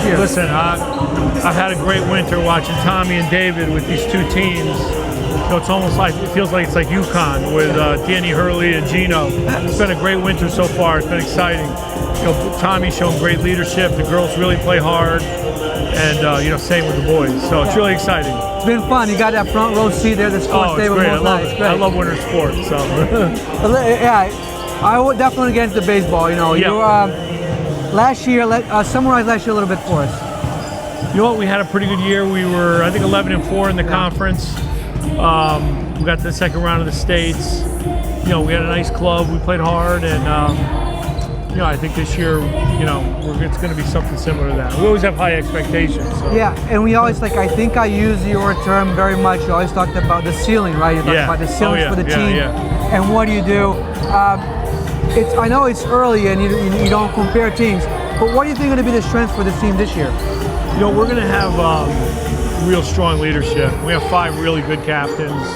year? Listen, I've had a great winter watching Tommy and David with these two teams. You know, it's almost like, it feels like it's like UConn with Danny Hurley and Gino. It's been a great winter so far. It's been exciting. You know, Tommy's shown great leadership. The girls really play hard, and you know, same with the boys. So it's really exciting. It's been fun. You got that front row seat there. The sports day with both nights. I love winter sports. So yeah, I would definitely get into baseball. You know, you last year. Summarize last year a little bit for us. You know what? We had a pretty good year. We were, I think, 11-4 in the conference. We got to the second round of the states. You know, we had a nice club. We played hard, and you know, I think this year, you know, it's going to be something similar to that. We always have high expectations. So. Yeah, and we always I think I use your term very much. You always talked about the ceiling, right? You talked about the ceiling for the team. And what do you do? I know it's early and you don't compare teams, but what do you think are going to be the strengths for this team this year? You know, we're going to have real strong leadership. We have 5 really good captains.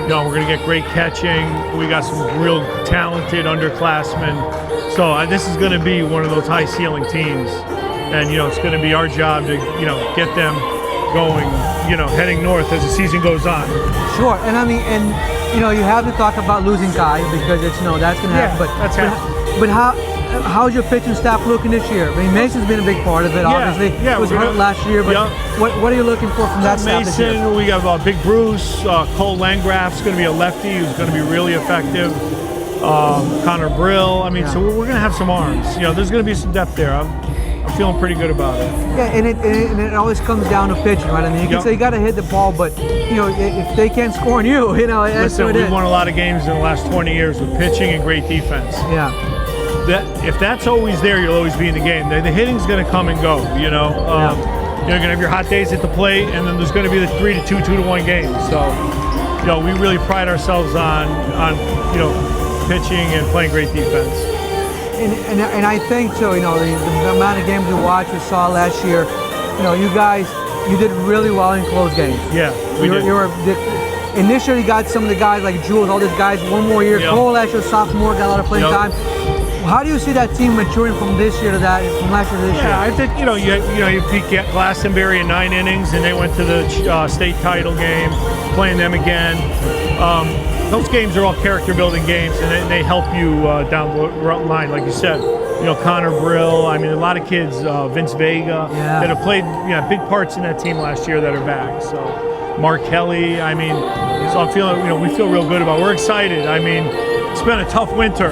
You know, we're going to get great catching. We got some real talented underclassmen. So this is going to be one of those high ceiling teams. And, you know, it's going to be our job to, you know, get them going, you know, heading north as the season goes on. Sure. And I mean, you know, you have to talk about losing Kai because it's, you know, that's going to happen. But how's your pitching staff looking this year? I mean, Mason's been a big part of it, obviously. Yeah, was hurt last year, but what are you looking for from that staff this year? Mason, we have Big Bruce, Cole Landgraf's going to be a lefty who's going to be really effective. Connor Brill. I mean, so we're going to have some arms. You know, there's going to be some depth there. I'm feeling pretty good about it. Yeah, and it always comes down to pitching, right? I mean, you can say you got to hit the ball, but you know, if they can't score on you, you know, listen, we've won a lot of games in the last 20 years with pitching and great defense. Yeah. If that's always there, you'll always be in the game. The hitting's going to come and go. You know, you're going to have your hot days at the plate, and then there's going to be the 3-2, 2-1 games. So, you know, we really pride ourselves on you know, pitching and playing great defense. And I think so, you know, the amount of games we watched, we saw last year, you know, you guys, you did really well in close games. Yeah, we did. Initially you got some of the guys like Jules, all these guys, one more year. Cole last year, sophomore, got a lot of playing time. How do you see that team maturing from this year to that, from last year to this year? Yeah, I think, you know, you beat Glastonbury in 9 innings, and they went to the state title game, playing them again. Those games are all character-building games, and they help you down the line, like you said. You know, Connor Brill. I mean, a lot of kids, Vince Vega, that have played big parts in that team last year that are back. So, Mark Kelly. I mean, so I'm feeling, you know, we feel real good about it. We're excited. I mean, it's been a tough winter.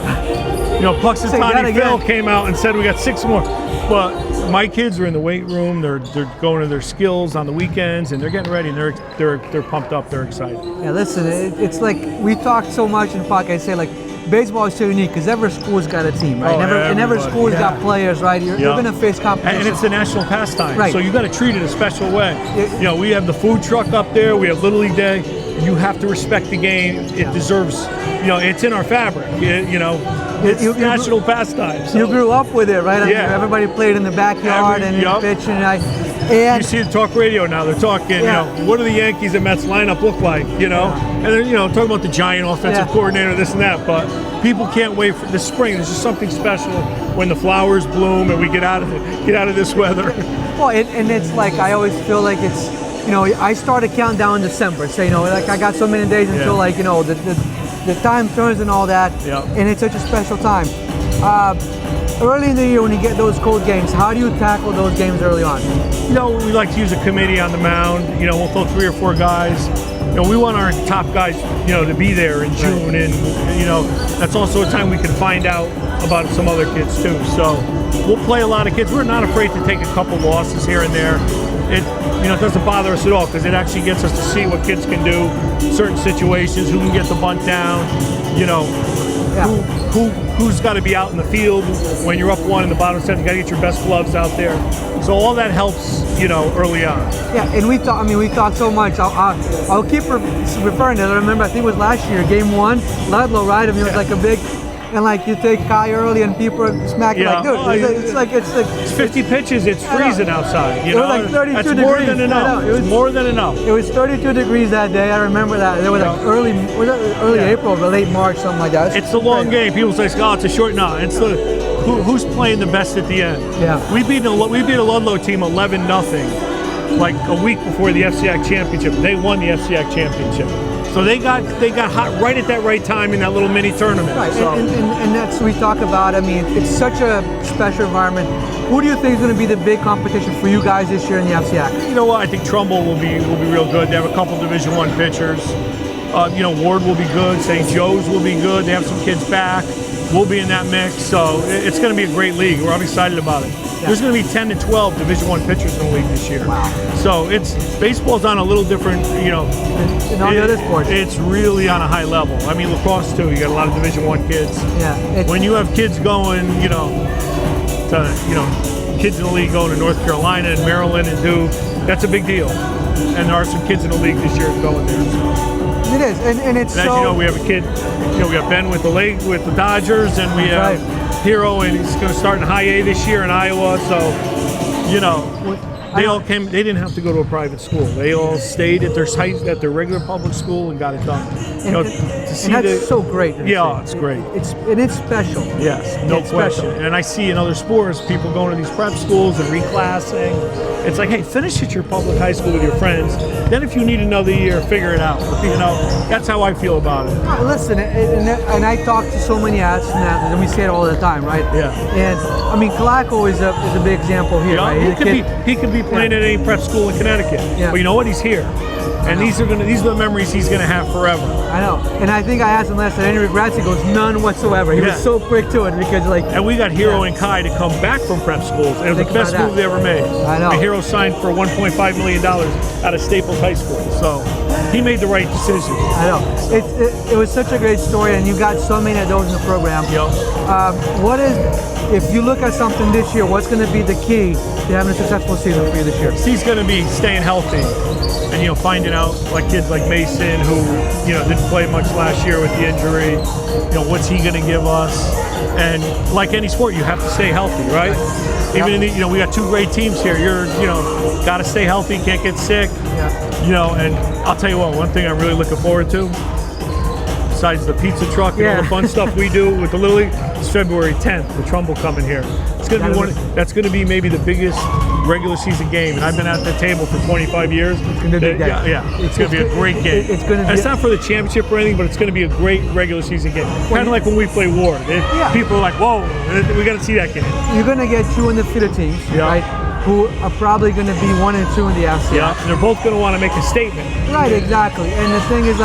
You know, Puxatawny Phil came out and said we got 6 more. But my kids are in the weight room. They're going to their skills on the weekends, and they're getting ready. And they're pumped up. They're excited. Yeah, listen, it's like we talk so much in the podcast. Say like baseball is so unique because every school's got a team, right? And every school's got players, right? You're going to face competition. And it's the national pastime, right? So you got to treat it a special way. You know, we have the food truck up there. We have Little League Day. You have to respect the game. It deserves. You know, it's in our fabric. You know, it's national pastime. So. You grew up with it, right? I mean, everybody played in the backyard and pitching. And you see the talk radio now. They're talking. You know, what do the Yankees and Mets lineup look like? You know, and they're talking about the giant offensive coordinator, this and that. But people can't wait for the spring. There's just something special when the flowers bloom and we get out of this weather. Well, and it's like I always feel like it's. You know, I started counting down in December. So, you know, like I got so many days until like, you know, the time turns and all that. And it's such a special time. Early in the year when you get those cold games, how do you tackle those games early on? You know, we like to use a committee on the mound. You know, we'll throw 3 or 4 guys. You know, we want our top guys, you know, to be there in June. And, you know, that's also a time we can find out about some other kids too. So we'll play a lot of kids. We're not afraid to take a couple losses here and there. It doesn't bother us at all because it actually gets us to see what kids can do, certain situations, who can get the bunt down, you know, who's got to be out in the field when you're up 1 in the bottom 7. You got to get your best gloves out there. So all that helps, you know, early on. Yeah, and we talked so much. I'll keep referring to it. I remember, I think it was last year, game 1, Ludlow, right? I mean, it was like a big. And like you take Kai early and people are smacking like, dude, it's like 50 pitches, it's freezing outside. You know, it was like 32 that's degrees. More than enough. It was more than enough. It was 32 degrees that day. I remember that. It was like early April or late March, something like that. It's the long game. People say, oh, it's a short. No, it's the who's playing the best at the end. Yeah. We beat a Ludlow team 11-0, like a week before the FCIAC championship. They won the FCIAC championship. So they got hot right at that right time in that little mini tournament. Right, so. and that's what we talk about. I mean, it's such a special environment. Who do you think is going to be the big competition for you guys this year in the FCIAC? You know what? I think Trumbull will be real good. They have a couple Division I pitchers. Ward will be good. St. Joe's will be good. They have some kids back. We'll be in that mix. So it's going to be a great league. We're excited about it. Yeah. There's going to be 10 to 12 Division I pitchers in the league this year. Wow. So baseball's on a little different, in all the other sports. It's really on a high level. I mean, lacrosse too. You got a lot of Division I kids. Yeah. When you have kids going, kids in the league going to North Carolina and Maryland and Duke, that's a big deal. And there are some kids in the league this year going there. So. It is, and it's and as you know, we have a kid. We have Ben with the Dodgers, and we have Hero, and he's going to start in High A this year in Iowa. So, they all came. They didn't have to go to a private school. They all stayed at their regular public school and got it done. That's so great. Yeah, it's great. It's special. Yes, no question. Special. And I see in other sports people going to these prep schools and reclassing. It's like, hey, finish at your public high school with your friends. Then if you need another year, figure it out. That's how I feel about it. Listen, and I talk to so many athletes, and we say it all the time, right? Yeah. And I mean, Kalako is a big example here, right? He could be playing at any prep school in Connecticut. Yeah. But you know what? He's here. And these are the memories he's gonna have forever. I know. And I think I asked him last night, any regrets? He goes, none whatsoever. He was so quick to it because And we got Hero and Kai to come back from prep schools. And it was the best move they ever made. I know. And Hero signed for $1.5 million out of Staples High School. So he made the right decision. I know. It was such a great story, and you got so many of those in the program. Yep. If you look at something this year, what's going to be the key to having a successful season for you this year? He's going to be staying healthy and, finding out like kids like Mason who, didn't play much last year with the injury. What's he going to give us? And like any sport, you have to stay healthy, right? Even in we got two great teams here. You're, got to stay healthy, can't get sick. Yeah. And I'll tell you what, one thing I'm really looking forward to, besides the pizza truck and all the fun stuff we do with the Little League, it's February 10th, the Trumbull coming here. It's going to be that's going to be maybe the biggest regular season game, and I've been at the table for 25 years. It's going to be a big game. Yeah, it's going to be a great game. It's not for the championship or anything, but it's going to be a great regular season game. Kind of like when we play Ward. People are like, whoa, we got to see that game. You're going to get two undefeated teams, right? Who are probably going to be 1 and 2 in the FCIAC. Yeah, and they're both going to want to make a statement. Right, exactly. And the thing is,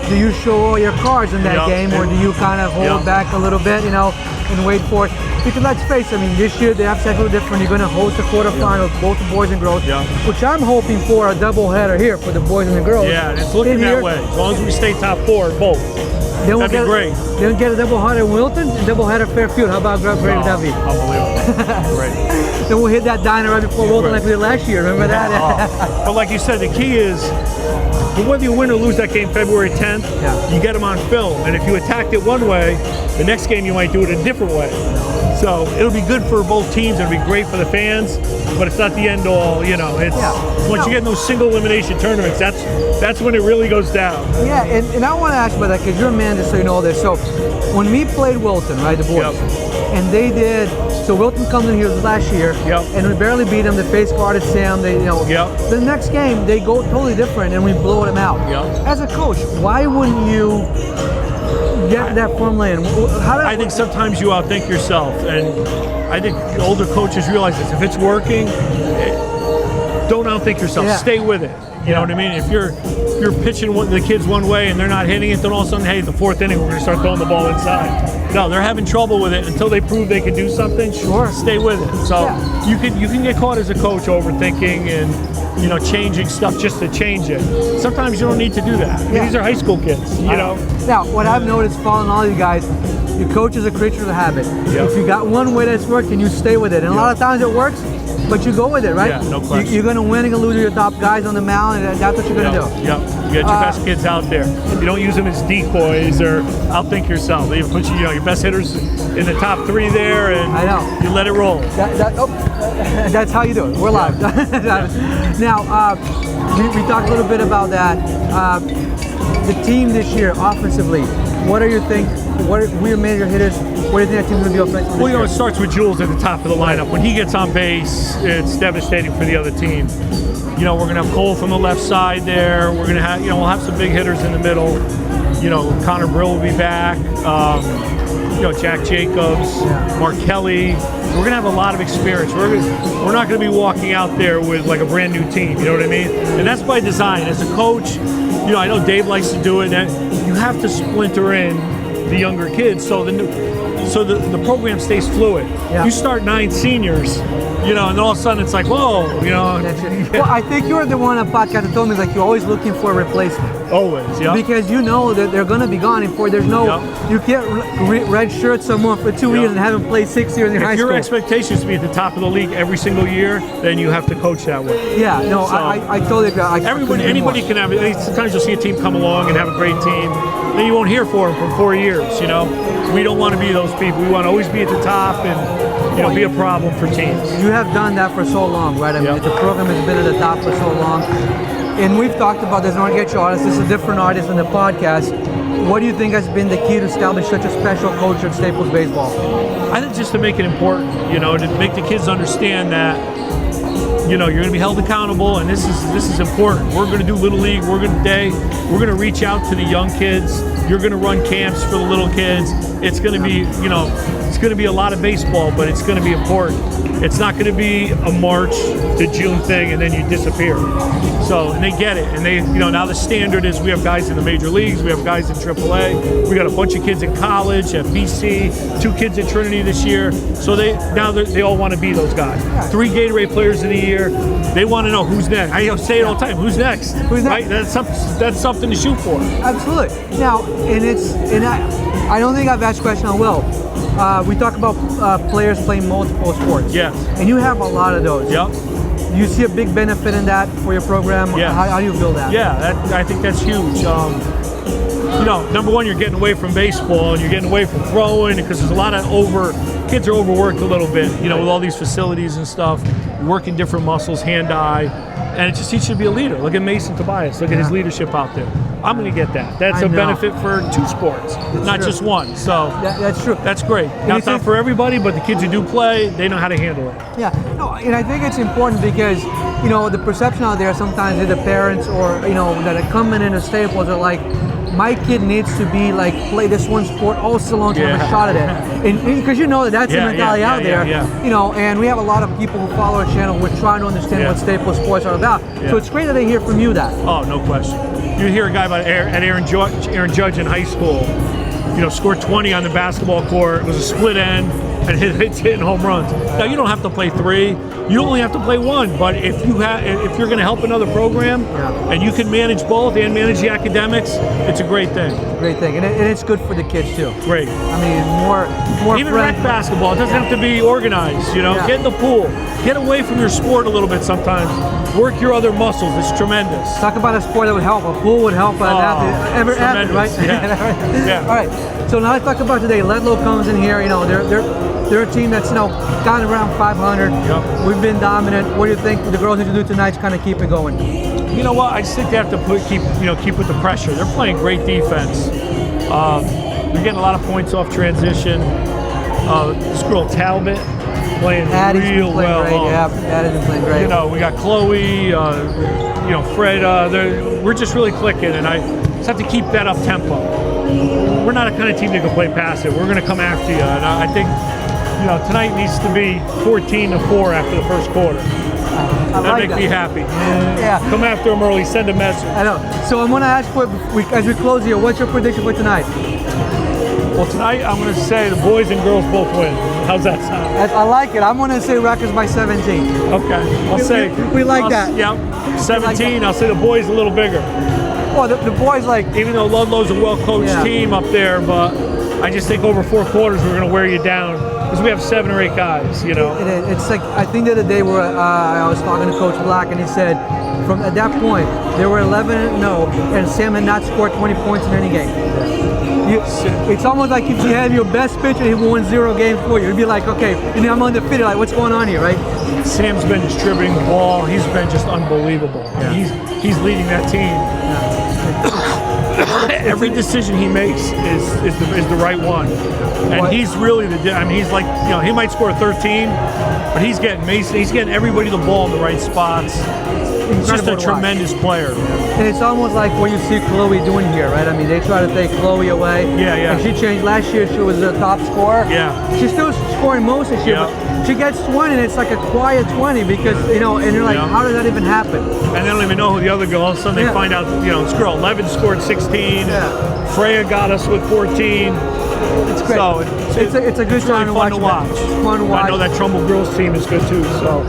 do you show all your cards in that game, or do you kind of hold back a little bit, and wait for it? Because let's face it, this year the FCIAC is a little different. You're going to host a quarterfinal, both the boys and girls, which I'm hoping for a doubleheader here for the boys and the girls. Yeah, it's looking that way. As long as we stay top 4 both. That'd be great. Then get a doubleheader in Wilton and doubleheader Fairfield. How about Great Dovey? Unbelievable. Great. Then we'll hit that diner right before Wilton like we did last year. Remember that? But like you said, the key is whether you win or lose that game February 10th, you get them on film. And if you attacked it one way, the next game you might do it a different way. So it'll be good for both teams. It'll be great for the fans, but it's not the end all. Once you get in those single elimination tournaments, that's when it really goes down. Yeah, and I want to ask about that because you're a man, just so you know this. So when we played Wilton, right, the boys, and they did. So Wilton comes in here last year, and we barely beat them. They face guarded Sam. The next game they go totally different, and we blow them out. As a coach, why wouldn't you get that formula in? I think sometimes you outthink yourself, and I think older coaches realize this. If it's working, don't outthink yourself. Stay with it. You know what I mean? If you're pitching the kids one way and they're not hitting it, then all of a sudden, hey, the 4th inning, we're going to start throwing the ball inside. No, they're having trouble with it until they prove they can do something. Sure. Stay with it. So you can get caught as a coach overthinking and changing stuff just to change it. Sometimes you don't need to do that. These are high school kids. Now, what I've noticed following all you guys, your coach is a creature of the habit. If you got one way that's working, you stay with it. And a lot of times it works, but you go with it, right? Yeah, no question. You're going to win and lose your top guys on the mound, and that's what you're going to do. You get your best kids out there. You don't use them as decoys or outthink yourself. You put your best hitters in the top 3 there, and you let it roll. That's how you do it. We're live. Now, we talked a little bit about that. The team this year, offensively, what do you think what are your major hitters? What do you think that team's going to be offensively? Well, you know, it starts with Jules at the top of the lineup. When he gets on base, it's devastating for the other team. You know, we're going to have Cole from the left side there. We're going to have, you know, we'll have some big hitters in the middle. You know, Connor Brill will be back. You know, Jack Jacobs, Mark Kelly. We're going to have a lot of experience. We're not going to be walking out there with like a brand new team. You know what I mean? And that's by design. As a coach, you know, I know Dave likes to do it. And you have to splinter in the younger kids so the program stays fluid. Yeah. You start 9 seniors, you know, and all of a sudden it's like, whoa, you know. Well, I think you're the one on podcast that told me like you're always looking for a replacement. Always, yeah. Because you know that they're going to be gone before there's no, you can't red shirt someone for 2 years and have them play 6 years in high school. If your expectation is to be at the top of the league every single year, then you have to coach that way. Yeah, no, so, I totally agree. Anybody can have it. Sometimes you'll see a team come along and have a great team, then you won't hear for them for 4 years, you know. We don't want to be those people. We want to always be at the top and, you know, be a problem for teams. You have done that for so long, right? I mean, the program has been at the top for so long. And we've talked about this, I want to get you honest, this is a different artist in the podcast. What do you think has been the key to establish such a special culture at Staples Baseball? I think just to make it important, you know, to make the kids understand that, you know, you're going to be held accountable, and this is important. We're going to do Little League. We're going to reach out to the young kids. You're going to run camps for the little kids. It's going to be, you know, it's going to be a lot of baseball, but it's going to be important. It's not going to be a March to June thing and then you disappear. So, and they get it. And they, you know, now the standard is we have guys in the major leagues, we have guys in AAA, we got a bunch of kids in college at BC, 2 kids at Trinity this year. So they all want to be those guys. 3 Gatorade players of the year. They want to know who's next. I say it all the time. Who's next? Who's next? Right? That's something to shoot for. Absolutely. Now, I don't think I've asked the question on Will. We talk about players playing multiple sports. Yes. And you have a lot of those. Yep. Do you see a big benefit in that for your program? Yeah. How do you feel that? Yeah, I think that's huge. You know, number one, you're getting away from baseball and you're getting away from throwing because there's a lot of kids are overworked a little bit, you know, with all these facilities and stuff, working different muscles, hand-eye, and it just teaches you to be a leader. Look at Mason Tobias. Look at his leadership out there. I'm going to get that. That's a benefit for 2 sports, not just one. So that's true. That's great. Now, it's not for everybody, but the kids who do play, they know how to handle it. Yeah, no, and I think it's important because, you know, the perception out there sometimes is the parents or, you know, that are coming into Staples are like, my kid needs to be like play this one sport all so long to have a shot at it, and because you know that's the mentality out there. You know, and we have a lot of people who follow our channel. We're trying to understand what Staples sports are about. So it's great that they hear from you that. Oh, no question. You hear a guy about Aaron Judge in high school. You know, scored 20 on the basketball court. It was a split end and hitting home runs. Now you don't have to play 3. You only have to play 1. But if you're going to help another program and you can manage both and manage the academics, it's a great thing. Great thing, and it's good for the kids too. Great. I mean, more even rec basketball. It doesn't have to be organized. You know, get in the pool, get away from your sport a little bit sometimes. Work your other muscles. It's tremendous. Talk about a sport that would help. A pool would help. Every athlete, right? Yeah. All right. So now let's talk about today. Ludlow comes in here. You know, they're a team that's, you know, down around 500. Yep. We've been dominant. What do you think the girls need to do tonight to kind of keep it going? You know what? I just think they have to keep with the pressure. They're playing great defense. They're getting a lot of points off transition. This girl Talbot playing real well. Addie's been playing great. You know, we got Chloe. You know, Fred. We're just really clicking, and I just have to keep that up tempo. We're not a kind of team that can play passive. We're going to come after you, and I think, you know, tonight needs to be 14-4 after the first quarter. That makes me happy. Yeah. Come after them early, send a message. I know. So I'm going to ask as we close here, what's your prediction for tonight? Well, tonight I'm going to say the boys and girls both win. How's that sound? I like it. I'm going to say Rutgers by 17. Okay. I'll say. We like that. Yeah. 17. I'll say the boys a little bigger. Well, the boys like. Even though Ludlow's a well-coached team up there, but I just think over 4 quarters we're going to wear you down because we have 7 or 8 guys. You know. It's like I think the other day where I was talking to Coach Black and he said from at that point they were 11-0 and Sam had not scored 20 points in any game. It's almost like if you have your best pitcher, he won 0 games for you. It'd be like, okay, and I'm undefeated. Like, what's going on here, right? Sam's been distributing the ball. He's been just unbelievable. Yeah. He's leading that team. every decision he makes is the right one. And he's really he's like, he might score 13, but he's getting everybody the ball in the right spots. He's just a tremendous player. And it's almost like what you see Chloe doing here, right? I mean, they try to take Chloe away. Yeah. And she changed. Last year, she was a top scorer. Yeah. She's still scoring most this year, but she gets 20, and it's like a quiet 20 because, and you're like, how did that even happen? And they don't even know who the other girl, all of a sudden they find out, this girl, 11 scored 16. Yeah. Freya got us with 14. It's great. So it's a good time really to fun watch. to watch. It's fun to watch. I know that Trumbull girls team is good too. So